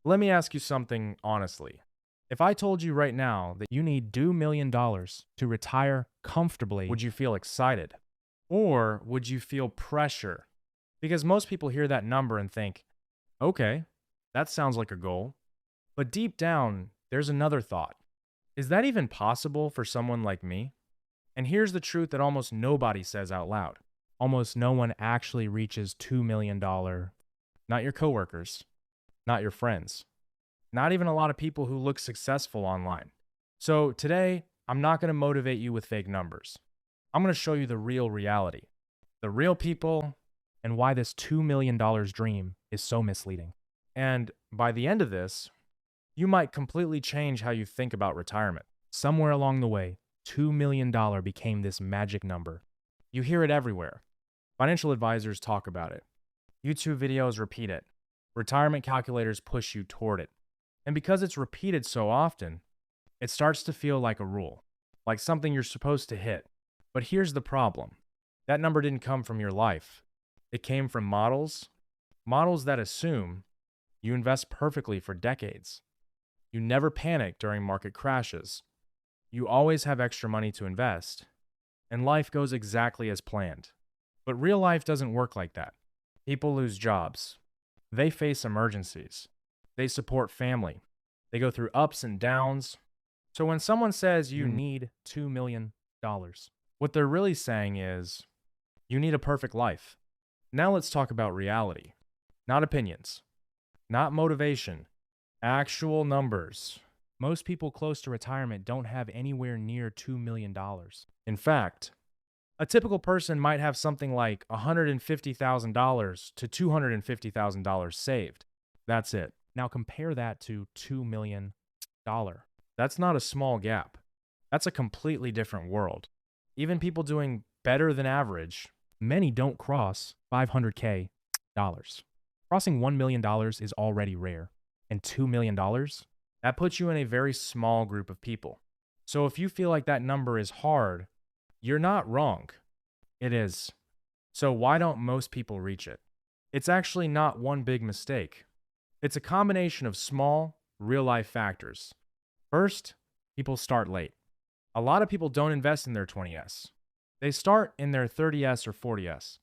Let me ask you something honestly. If I told you right now that you need $2 million to retire comfortably, would you feel excited? Or would you feel pressure? Because most people hear that number and think, okay, that sounds like a goal. But deep down, there's another thought. Is that even possible for someone like me? And here's the truth that almost nobody says out loud. Almost no one actually reaches $2 million. Not your coworkers, not your friends, not even a lot of people who look successful online. So today, I'm not going to motivate you with fake numbers. I'm going to show you the real reality, the real people, and why this $2 million dream is so misleading. And by the end of this, you might completely change how you think about retirement. Somewhere along the way, $2 million became this magic number. You hear it everywhere. Financial advisors talk about it. YouTube videos repeat it. Retirement calculators push you toward it. And because it's repeated so often, it starts to feel like a rule, like something you're supposed to hit. But here's the problem. That number didn't come from your life. It came from models that assume you invest perfectly for decades. You never panic during market crashes. You always have extra money to invest. And life goes exactly as planned. But real life doesn't work like that. People lose jobs. They face emergencies. They support family. They go through ups and downs. So when someone says you need $2 million, what they're really saying is you need a perfect life. Now let's talk about reality, not opinions, not motivation, actual numbers. Most people close to retirement don't have anywhere near $2 million. In fact, a typical person might have something like $150,000 to $250,000 saved. That's it. Now compare that to $2 million. That's not a small gap. That's a completely different world. Even people doing better than average, many don't cross $500K. Crossing $1 million is already rare. And $2 million, that puts you in a very small group of people. So if you feel like that number is hard, you're not wrong. It is. So why don't most people reach it? It's actually not one big mistake. It's a combination of small, real-life factors. First, people start late. A lot of people don't invest in their 20s. They start in their 30s or 40s,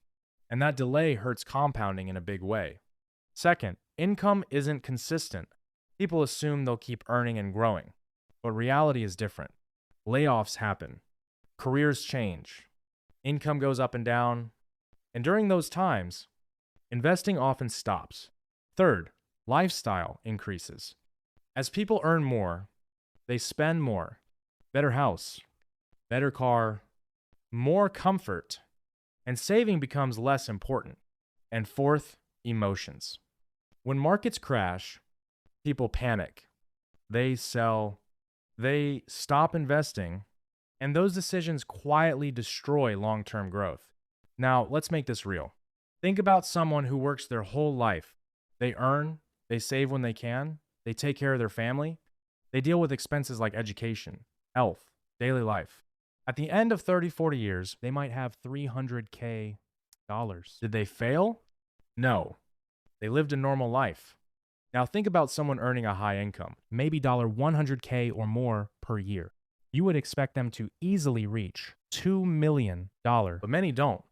and that delay hurts compounding in a big way. Second, income isn't consistent. People assume they'll keep earning and growing, but reality is different. Layoffs happen. Careers change. Income goes up and down. And during those times, investing often stops. Third, lifestyle increases. As people earn more, they spend more. Better house, better car, more comfort, and saving becomes less important. And fourth, emotions. When markets crash, people panic. They sell. They stop investing. And those decisions quietly destroy long-term growth. Now, let's make this real. Think about someone who works their whole life. They earn, they save when they can, they take care of their family, they deal with expenses like education, health, daily life. At the end of 30, 40 years, they might have $300K. Did they fail? No. They lived a normal life. Now think about someone earning a high income, maybe $100K or more per year. You would expect them to easily reach $2 million, but many don't.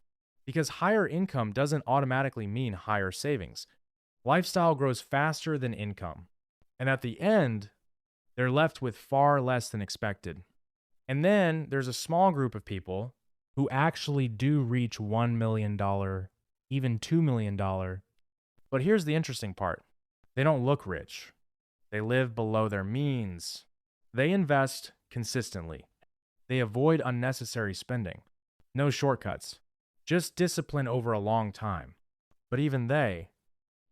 Because higher income doesn't automatically mean higher savings. Lifestyle grows faster than income. And at the end, they're left with far less than expected. And then there's a small group of people who actually do reach $1 million, even $2 million. But here's the interesting part. They don't look rich. They live below their means. They invest consistently. They avoid unnecessary spending. No shortcuts. Just discipline over a long time. But even they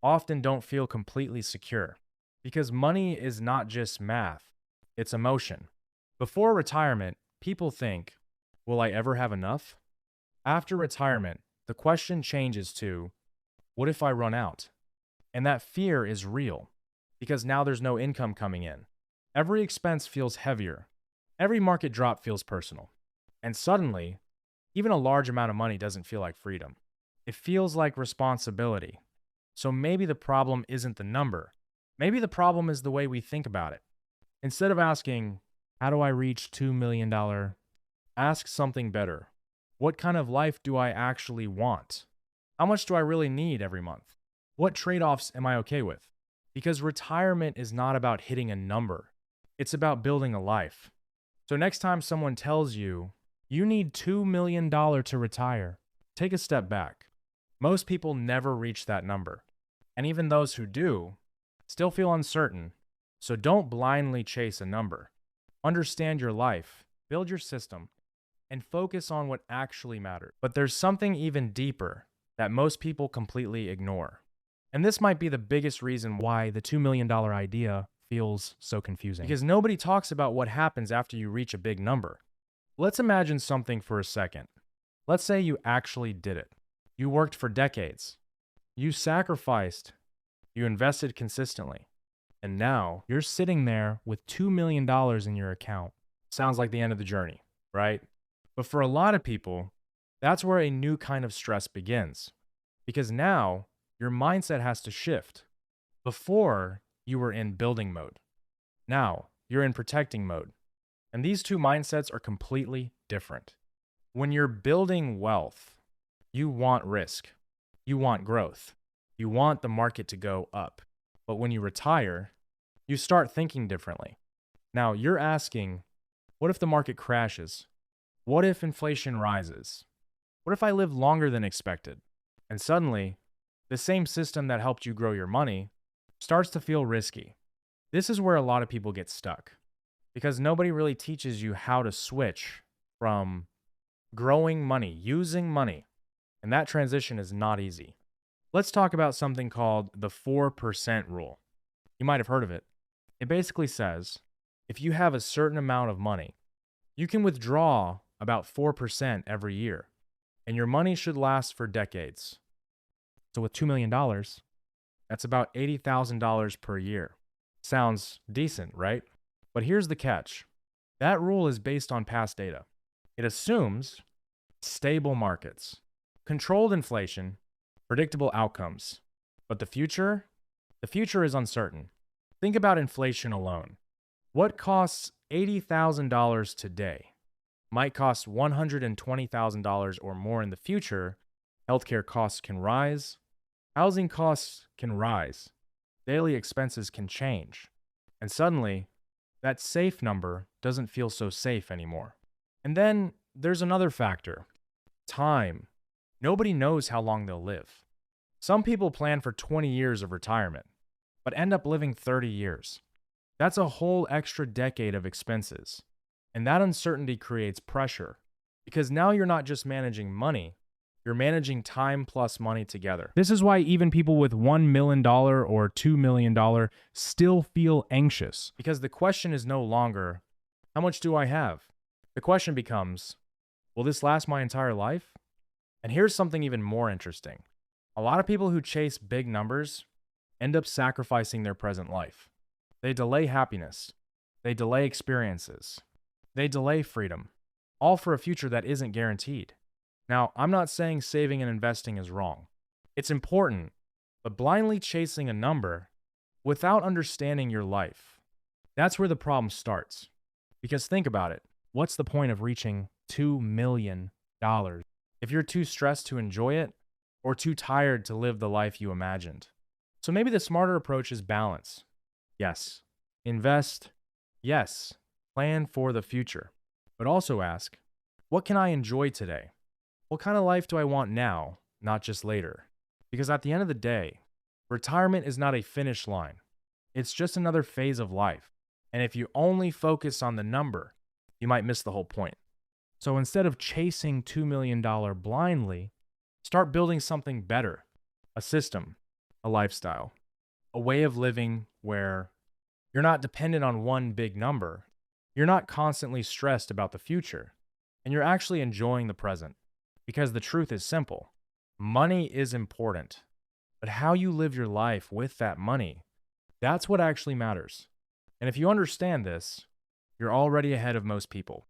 often don't feel completely secure. Because money is not just math, it's emotion. Before retirement, people think, will I ever have enough? After retirement, the question changes to, what if I run out? And that fear is real, because now there's no income coming in. Every expense feels heavier. Every market drop feels personal. And suddenly, even a large amount of money doesn't feel like freedom. It feels like responsibility. So maybe the problem isn't the number. Maybe the problem is the way we think about it. Instead of asking, how do I reach $2 million? Ask something better. What kind of life do I actually want? How much do I really need every month? What trade offs am I okay with? Because retirement is not about hitting a number, it's about building a life. So next time someone tells you, you need $2 million to retire, take a step back. Most people never reach that number. And even those who do still feel uncertain. So don't blindly chase a number. Understand your life, build your system, and focus on what actually matters. But there's something even deeper that most people completely ignore. And this might be the biggest reason why the $2 million idea feels so confusing. Because nobody talks about what happens after you reach a big number. Let's imagine something for a second. Let's say you actually did it. You worked for decades. You sacrificed. You invested consistently. And now you're sitting there with $2 million in your account. Sounds like the end of the journey, right? But for a lot of people, that's where a new kind of stress begins. Because now your mindset has to shift. Before, you were in building mode. Now, you're in protecting mode. And these two mindsets are completely different. When you're building wealth, you want risk. You want growth. You want the market to go up. But when you retire, you start thinking differently. Now, you're asking, what if the market crashes? What if inflation rises? What if I live longer than expected? And suddenly, the same system that helped you grow your money starts to feel risky. This is where a lot of people get stuck because nobody really teaches you how to switch from growing money, using money, and that transition is not easy. Let's talk about something called the 4% rule. You might have heard of it. It basically says if you have a certain amount of money, you can withdraw about 4% every year, and your money should last for decades. So with $2 million, that's about $80,000 per year. Sounds decent, right? But here's the catch. That rule is based on past data. It assumes stable markets, controlled inflation, predictable outcomes. But the future is uncertain. Think about inflation alone. What costs $80,000 today might cost $120,000 or more in the future. Healthcare costs can rise. Housing costs can rise. Daily expenses can change. And suddenly, that safe number doesn't feel so safe anymore. And then there's another factor. Time. Nobody knows how long they'll live. Some people plan for 20 years of retirement, but end up living 30 years. That's a whole extra decade of expenses. And that uncertainty creates pressure because now you're not just managing money, you're managing time plus money together. This is why even people with $1 million or $2 million still feel anxious because the question is no longer, how much do I have? The question becomes, will this last my entire life? And here's something even more interesting. A lot of people who chase big numbers end up sacrificing their present life. They delay happiness. They delay experiences. They delay freedom, all for a future that isn't guaranteed. Now, I'm not saying saving and investing is wrong. It's important, but blindly chasing a number without understanding your life, that's where the problem starts. Because think about it. What's the point of reaching $2 million if you're too stressed to enjoy it or too tired to live the life you imagined? So maybe the smarter approach is balance. Yes. Invest. Yes. Plan for the future. But also ask, what can I enjoy today? What kind of life do I want now, not just later? Because at the end of the day, retirement is not a finish line. It's just another phase of life. And if you only focus on the number, you might miss the whole point. So instead of chasing $2 million blindly, start building something better, a system, a lifestyle, a way of living where you're not dependent on one big number, you're not constantly stressed about the future, and you're actually enjoying the present. Because the truth is simple. Money is important, but how you live your life with that money, that's what actually matters. And if you understand this, you're already ahead of most people.